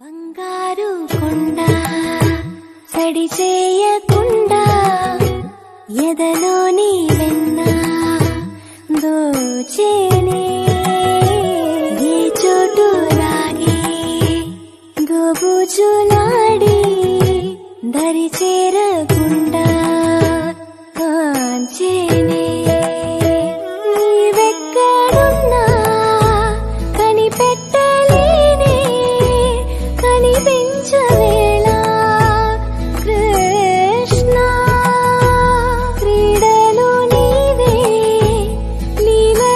బంగారు కొండ సడి చేయకుండా ఎదలోని వెన్న దోచేనే ఏ చోటు రాగి దోబుచులాడి దరిచే